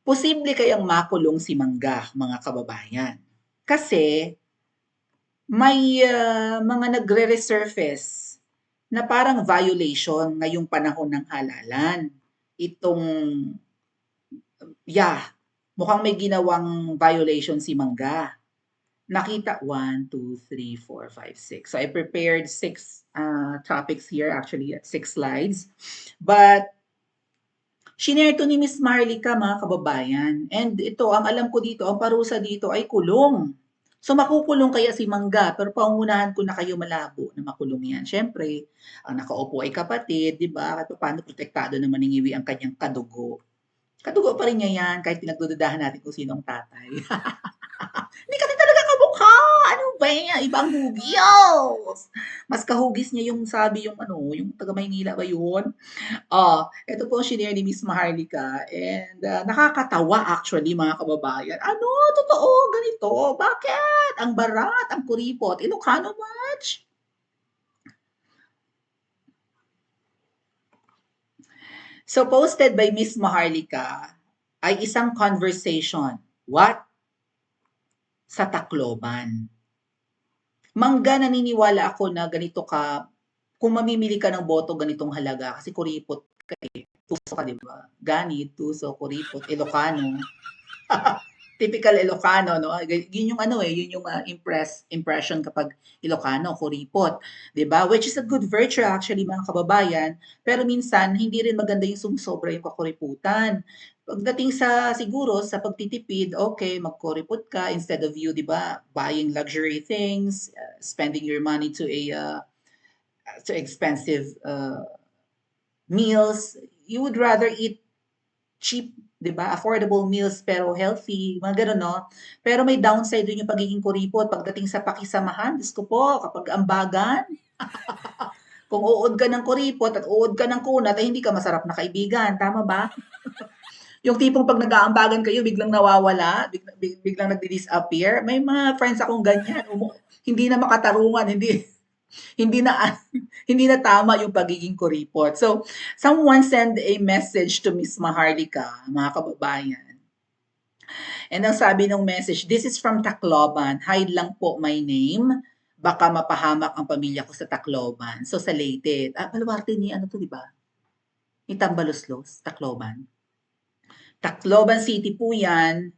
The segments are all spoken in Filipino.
Posible kayang makulong si Mangga, mga kababayan? Kasi may mga nagre-resurface na parang violation ngayong panahon ng halalan. Itong, mukhang may ginawang violation si Mangga. Nakita 1, 2, 3, 4, 5, 6. So I prepared 6 topics here, actually at 6 slides. But shinare to ni Miss Marlica, mga kababayan. And ito, ang alam ko dito, ang parusa dito ay kulong. So makukulong kaya si Mangga, pero pangunahan ko na kayo malabo na makulong yan. Siyempre, ang nakaupo ay kapatid, di ba? At paano protektado na maningiwi ang kanyang kadugo. Kadugo pa rin niya yan, kahit pinagdududahan natin kung sino ang tatay. Hindi kasi talaga kamukha! Ano ba yan? Ibang hugis! Mas kahugis niya yung sabi yung yung taga Maynila ba yun? Ito po shinare ni Miss Maharlika and nakakatawa actually, mga kababayan. Ano? Totoo? Ganito? Bakit? Ang barat, ang kuripot. Ilocano much? So posted by Miss Maharlika ay isang conversation. What? Sa Tacloban. Mangga, naniniwala ako na ganito ka, kung mamimili ka ng boto ganitong halaga, kasi kuripot ka eh. Tuso ka, di ba? Ganit, tuso, kuripot, Ilocano. Typical Ilocano, no? Yun yung yun yung impression kapag Ilocano, kuripot, 'di ba? Which is a good virtue actually, mga kababayan, pero minsan hindi rin maganda yung sumusobra yung kakuriputan. Pagdating sa siguro sa pagtitipid, okay, magkuripot ka instead of you, 'di ba, buying luxury things, spending your money to expensive meals, you would rather eat cheap, 'di ba? Affordable meals pero healthy, mga gano'n, 'no? Pero may downside din yung pagiging kuripot pagdating sa pakisamahan. Diyos ko po, kapag ambagan, kung uod ka ng kuripot at uod ka ng kunat, ay hindi ka masarap na kaibigan. Tama ba? Yung tipong pag nag-aambagan kayo, biglang nawawala, biglang nagdi-disappear. May mga friends akong ganyan. Hindi na makatarungan, hindi na hindi na tama yung pagiging kuripot. So, someone send a message to Miss Maharlika, mga kababayan. And ang sabi ng message, this is from Tacloban. Hide lang po my name. Baka mapahamak ang pamilya ko sa Tacloban. So, sa Leyte. Baluarte ni ano to, di ba? Ni Tambaloslos, Tacloban. Tacloban City po yan.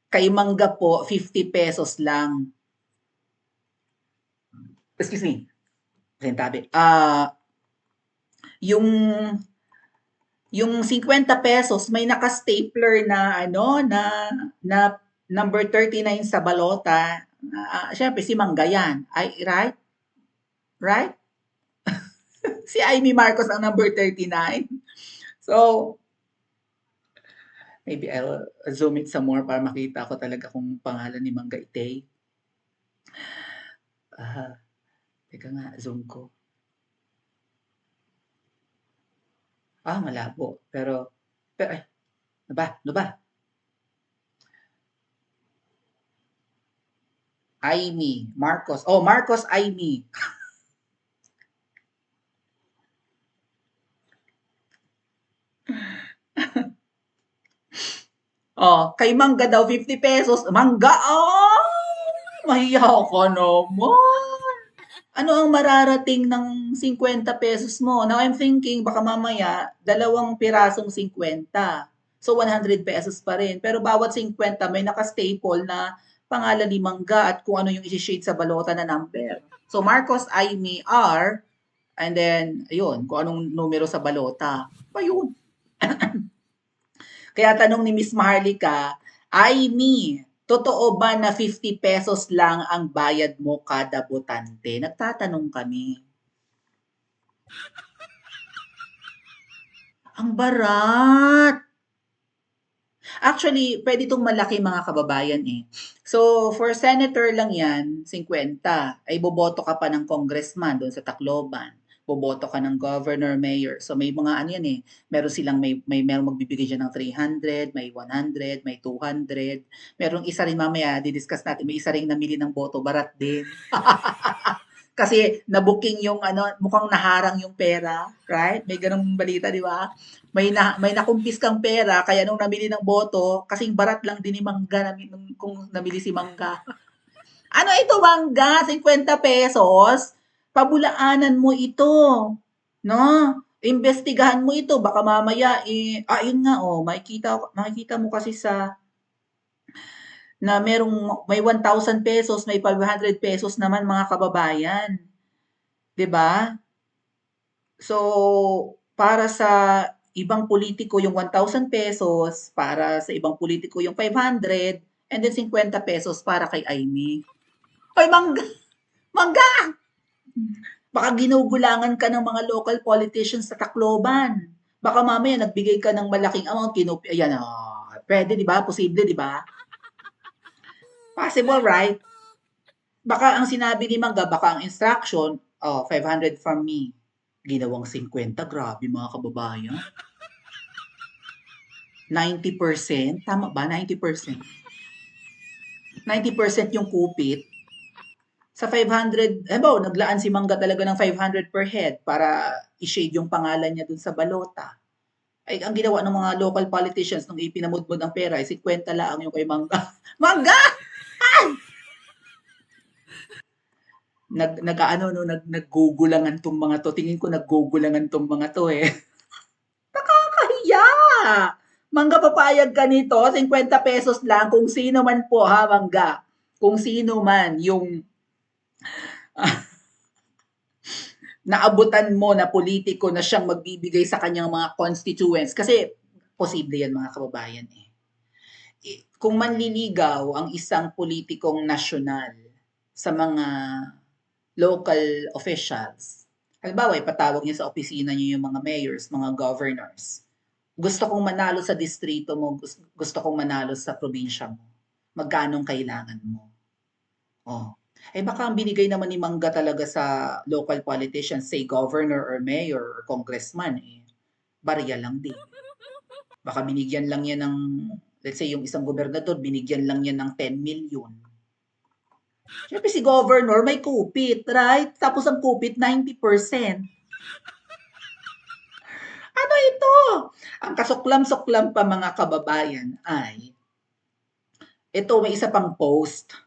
Kay Mangga po, 50 pesos lang. Excuse me. Sentabi. Yung 50 pesos may naka-stapler na na number 39 sa balota. Syempre si Mangga yan. Right? Right? Si Amy Marcos ang number 39. So, maybe I'll zoom it some more para makita ko talaga kung pangalan ni Mangga Itay. Teka nga, zoom ko. Malabo. Pero ano ba? Amy Marcos. Marcos Amy. Kay Mangga daw 50 pesos. Mangga, mahiya ka naman. Ano ang mararating ng 50 pesos mo? Now I'm thinking, baka mamaya, 2 pirasong 50. So, 100 pesos pa rin. Pero bawat 50, may naka-staple na pangalan ni Mangga at kung ano yung isi-shade sa balota na number. So, Marcos Aimee R, and then, ayun, kung anong numero sa balota. Ayun. Kaya tanong ni Miss Maharlika, Aimee, totoo ba na 50 pesos lang ang bayad mo kada botante? Nagtatanong kami. Ang barat! Actually, pwede itong malaki, mga kababayan eh. So, for senator lang yan, 50. Ay boboto ka pa ng congressman doon sa Tacloban. Boboto ka ng governor, mayor. So, may mga yan eh. Meron silang, meron magbibigay dyan ng 300, may 100, may 200. Merong isa rin mamaya, didiscuss natin, may isa rin namili ng boto, barat din. Kasi na-booking yung ano, mukhang naharang yung pera, right? May ganung balita, di ba? May nakumpis kang pera, kaya nung namili ng boto, kasing barat lang din ni Mangga kung namili si Mangga. Ano ito, Mangga? 50 pesos? Pabulaanan mo ito. No? Imbestigahan mo ito. Baka mamaya, yun nga, makikita mo kasi na may 1,000 pesos, may 500 pesos naman mga kababayan. 'Di ba? So, para sa ibang politiko yung 1,000 pesos, para sa ibang politiko yung 500, and then 50 pesos para kay Aimee. Hoy, Mangga! Baka ginugulangan ka ng mga local politicians sa Tacloban. Baka mamaya nagbigay ka ng malaking amount, ayan, pwede, di ba? Posible, di ba? Possible, right? Baka ang sinabi ni Mangga, baka ang instruction, 500 from me. Ginawang 50, grabe mga kababayan. 90%, tama ba? 90%. 90% yung kupit. Sa 500, naglaan si Mangga talaga ng 500 per head para i-shade yung pangalan niya dun sa balota. Ay, ang ginawa ng mga local politicians nung ipinamudmod ang pera ay 50 lang yung kay Mangga. Mangga! Naggugulangan tong mga to. Tingin ko naggugulangan tong mga to eh. Nakakahiya! Mangga, papayag ka nito, 50 pesos lang kung sino man po ha, Mangga. Kung sino man yung naabutan mo na politiko na siyang magbibigay sa kanyang mga constituents. Kasi posible yan mga kababayan eh. Kung manliligaw ang isang politikong nasyonal sa mga local officials, halimbawa, ipatawag niya sa opisina niyo yung mga mayors, mga governors. Gusto kong manalo sa distrito mo, gusto kong manalo sa probinsya mo. Magkano kailangan mo? Oh. Baka ang binigay naman ni Mangga talaga sa local politicians, say governor or mayor or congressman, barya lang din. Baka binigyan lang yan ng, let's say yung isang gobernador, binigyan lang yan ng 10 million. Siyempre si governor may kupit, right? Tapos ang kupit, 90%. Ano ito? Ang kasuklam-suklam pa mga kababayan ay, ito may isa pang post.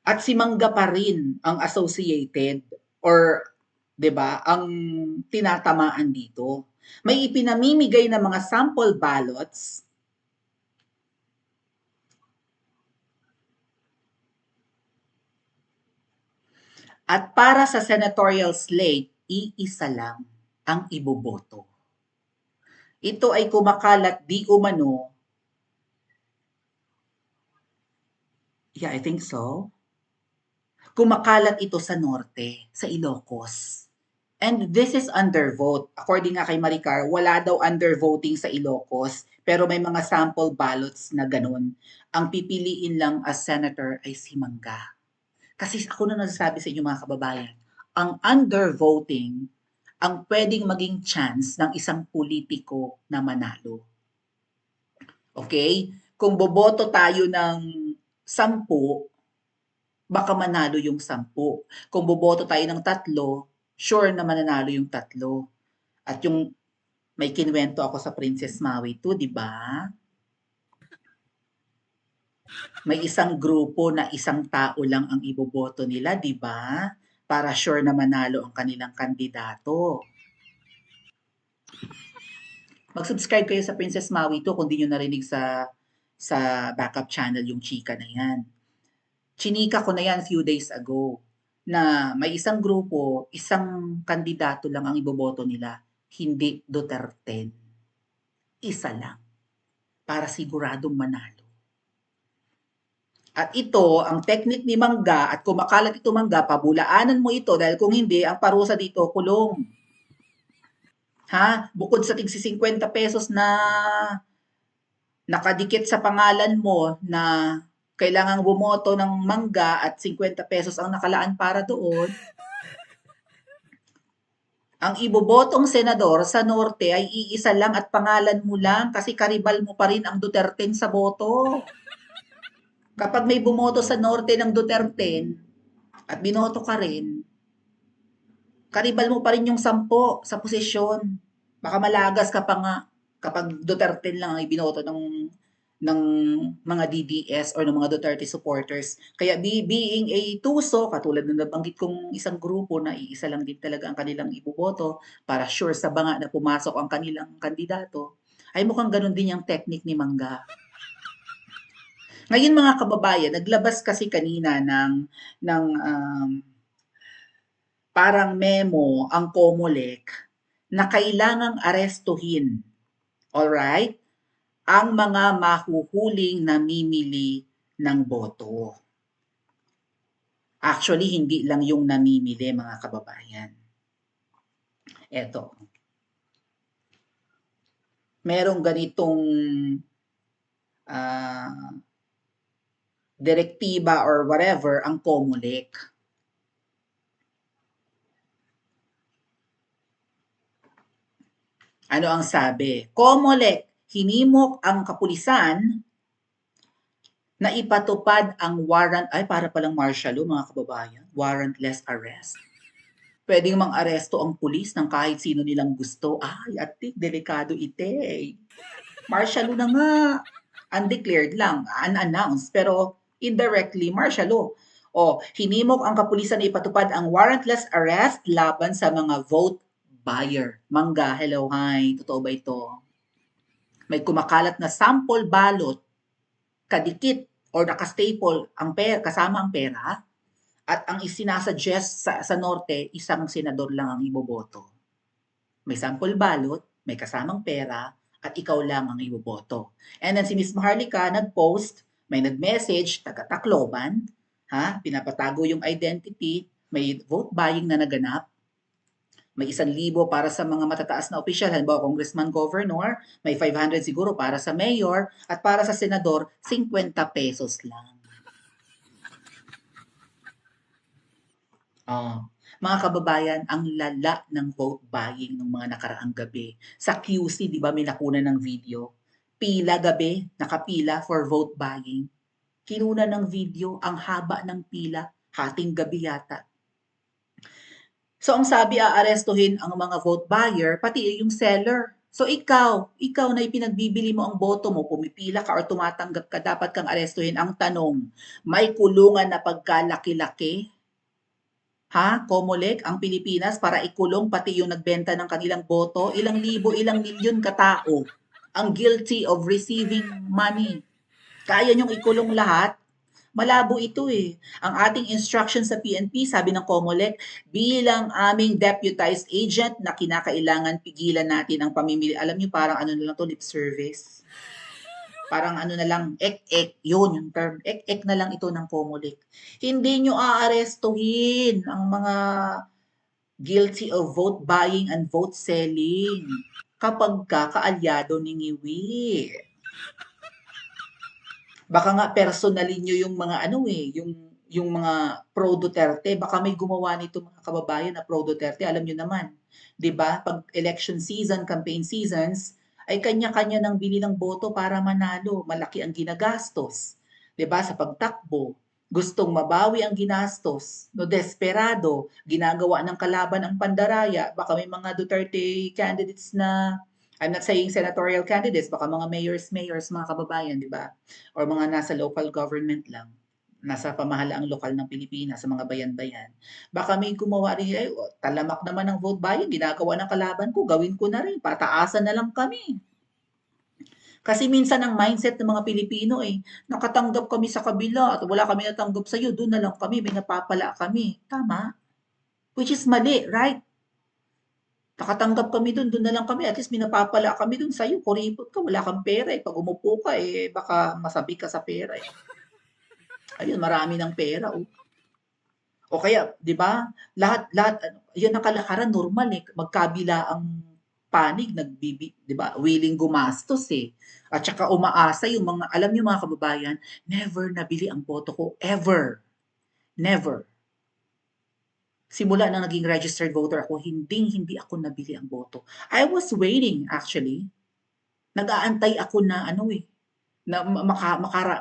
At si Mangga pa rin ang associated or 'di ba, ang tinatamaan dito. May ipinamimigay na mga sample ballots at para sa senatorial slate, iisa lang ang iboboto. Ito ay kumakalat di umano. Yeah, I think so. Kumakalat ito sa norte, sa Ilocos. And this is undervote. According nga kay Maricar, wala daw undervoting sa Ilocos, pero may mga sample ballots na ganun. Ang pipiliin lang as senator ay si Mangga. Kasi ako na nagsasabi sa inyo mga kababayan, ang undervoting ang pwedeng maging chance ng isang politiko na manalo. Okay? Kung boboto tayo ng 10, baka manalo yung 10. Kung boboto tayo ng 3, sure na mananalo yung 3. At yung may kinwento ako sa Princess Maui 2, di ba? May isang grupo na isang tao lang ang iboboto nila, di ba? Para sure na manalo ang kanilang kandidato. Mag-subscribe kayo sa Princess Maui 2 kung di nyo narinig sa backup channel yung chika na yan. Chinika ko na yan few days ago na may isang grupo, isang kandidato lang ang iboboto nila, hindi Duterte. Isa lang. Para siguradong manalo. At ito, ang technique ni Mangga, at kumakalat ito Mangga, pabulaanan mo ito dahil kung hindi, ang parusa dito, kulong. Ha? Bukod sa tigsi 50 pesos na nakadikit sa pangalan mo na kailangang bumoto ng Mangga at 50 pesos ang nakalaan para doon, ang ibobotong senador sa norte ay iisa lang at pangalan mo lang kasi karibal mo pa rin ang Duterte sa boto. Kapag may bumoto sa norte ng Duterte at binoto ka rin, karibal mo pa rin yung 10 sa posisyon. Baka malagas ka pa nga kapag Duterte lang ang ibinoto ng mga DDS or ng mga Duterte supporters. Kaya being a tuso, katulad ng nabanggit kong isang grupo na iisa lang din talaga ang kanilang iboboto para sure sa banga na pumasok ang kanilang kandidato, ay mukhang ganun din yung technique ni Mangga. Ngayon mga kababayan, naglabas kasi kanina ng parang memo ang COMELEC na kailangang arestuhin, alright, ang mga mahuhuling namimili ng boto. Actually, hindi lang yung namimili, mga kababayan. Eto, merong ganitong direktiba or whatever ang COMELEC. Ano ang sabi? COMELEC, hinimok ang kapulisan na ipatupad ang warrant, ay para palang martial law mga kababayan, warrantless arrest. Pwedeng mang-aresto ang pulis ng kahit sino nilang gusto. Ay, atik, delikado ite. Martial law na nga. Undeclared lang, unannounced, pero indirectly martial law. O, hinimok ang kapulisan na ipatupad ang warrantless arrest laban sa mga vote buyer. Mangga, hello, hi. Totoo ba ito? May kumakalat na sample ballot, kadikit or naka-staple ang pera, kasama ang pera, at ang isinasuggest sa Norte, isang senador lang ang iboboto. May sample ballot, may kasamang pera, at ikaw lang ang iboboto. And then si Miss Maharlika nag-post, may nag-message, taga-Tacloban, pinapatago yung identity, may vote buying na naganap, may 1,000 para sa mga matataas na opisyal, halimbawa congressman, governor, may 500 siguro para sa mayor, at para sa senador, 50 pesos lang. Mga kababayan, ang lala ng vote buying ng mga nakaraang gabi. Sa QC, di ba may nakunan ng video? Pila gabi, nakapila for vote buying. Kinuna ng video, ang haba ng pila, hating gabi yata. So ang sabi, aarestuhin ang mga vote buyer, pati yung seller. So ikaw na ipinagbibili mo ang boto mo, pumipila ka or tumatanggap ka, dapat kang arestuhin. Ang tanong, may kulungan na pagkalaki-laki? COMELEC, ang Pilipinas para ikulong pati yung nagbenta ng kanilang boto? Ilang libo, ilang milyon katao ang guilty of receiving money. Kaya niyong ikulong lahat? Malabo ito eh. Ang ating instruction sa PNP, sabi ng COMELEC, bilang aming deputized agent na kinakailangan pigilan natin ang pamimili. Alam niyo, parang ano na lang to, lip service. Parang ano na lang, ek-ek, yun yung term. Ek-ek na lang ito ng COMELEC. Hindi nyo aarestuhin ang mga guilty of vote buying and vote selling kapag kaalyado ni Ngiwi. Baka nga personalin nyo yung mga yung mga pro Duterte, baka may gumawa nito mga kababayan na pro Duterte, alam nyo naman. 'Di ba? Pag election season, campaign seasons, ay kanya-kanya ng bili ng boto para manalo. Malaki ang ginagastos. 'Di ba? Sa pagtakbo, gustong mabawi ang ginastos, no desperado, ginagawa ng kalaban ang pandaraya. Baka may mga Duterte candidates na, I'm not saying senatorial candidates, baka mga mayors, mga kababayan, 'di ba? Or mga nasa local government lang, nasa pamahalaang lokal ng Pilipinas, sa mga bayan-bayan. Baka may gumawa rin, ay, talamak naman ng vote buying, ginagawa ng kalaban ko, gawin ko na rin, pataasan na lang kami. Kasi minsan ang mindset ng mga Pilipino nakatanggap kami sa kabila at wala kami natanggap sa iyo, doon na lang kami, may napapala kami. Tama? Which is mali, right? Nakatanggap kami doon, doon na lang kami, at least may napapala kami doon sa'yo, kuripot ka, wala kang pera Pag umupo ka baka masabi ka sa pera Ayun, marami ng pera O kaya, 'di ba? Lahat 'yan ang kalakaran normal magkabila ang panig 'di ba? Willing gumastos At saka umaasa yung mga, alam niyo mga kababayan, never nabili ang boto ko, ever. Never. Simula nang naging registered voter ako, hindi ako nabili ang boto. I was waiting actually. Nag-aantay ako na na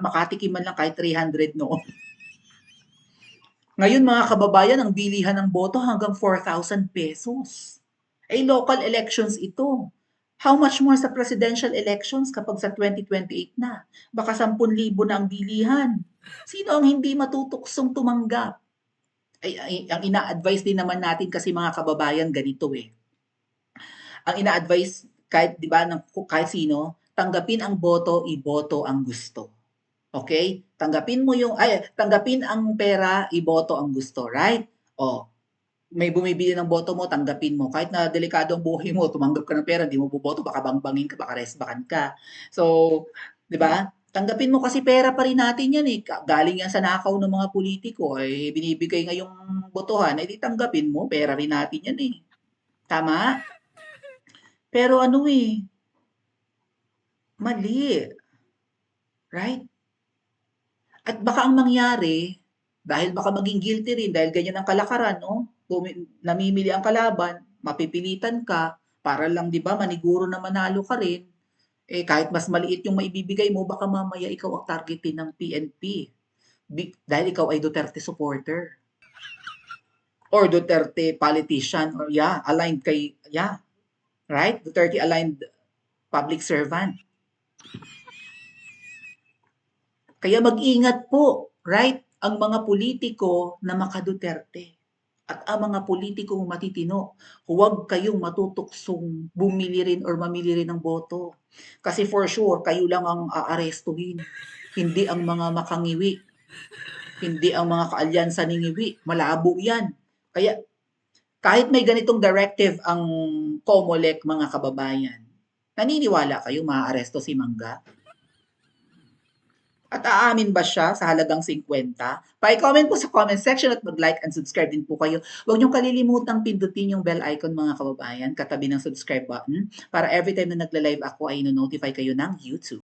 makatikim man lang kahit 300 noon. Ngayon mga kababayan, ang bilihan ng boto hanggang 4,000 pesos. Eh, local elections ito. How much more sa presidential elections kapag sa 2028 na? Baka 10,000 na ang bilihan. Sino ang hindi matutuksong tumanggap? Ang ina-advise din naman natin kasi mga kababayan ganito eh. Ang ina-advise kahit 'di ba ng kahit sino, tanggapin ang boto, iboto ang gusto. Okay? Tanggapin ang pera, iboto ang gusto, right? Oh, may bumibili ng boto mo, tanggapin mo. Kahit na delikado ang buhay mo, tumanggap ka ng pera, hindi mo boboto, baka bangbangin ka, baka resbakan ka. So, 'di ba? Tanggapin mo kasi pera pa rin natin 'yan eh. Galing 'yan sa nakaw ng mga politiko, eh binibigay ngayong botohan, eh di tanggapin mo, pera rin natin 'yan eh. Tama? Pero ano eh, mali, right? At baka ang mangyari, dahil baka maging guilty rin dahil ganyan ang kalakaran, no? Namimili ang kalaban, mapipilitan ka, para lang 'di ba maniguro na manalo ka rin, eh kahit mas maliit yung maibibigay mo, baka mamaya ikaw ang targetin ng PNP. Dahil ikaw ay Duterte supporter or Duterte politician or yeah, aligned kay yeah, right? Duterte aligned public servant. Kaya mag-ingat po, right? Ang mga politiko na maka-Duterte at ang mga politikong matitino, huwag kayong matutuksong bumili rin or mamili rin ng boto. Kasi for sure, kayo lang ang aarestuhin. Hindi ang mga makangiwi. Hindi ang mga kaalyansa ni ngiwi. Malabo yan. Kaya kahit may ganitong directive ang COMELEC mga kababayan, naniniwala kayo maaaresto si Mangga? At aamin ba siya sa halagang 50? Pa-comment po sa comment section at mag-like and subscribe din po kayo. Huwag niyong kalilimutang pindutin yung bell icon mga kababayan, katabi ng subscribe button, para every time na nagla-live ako ay no-notify kayo ng YouTube.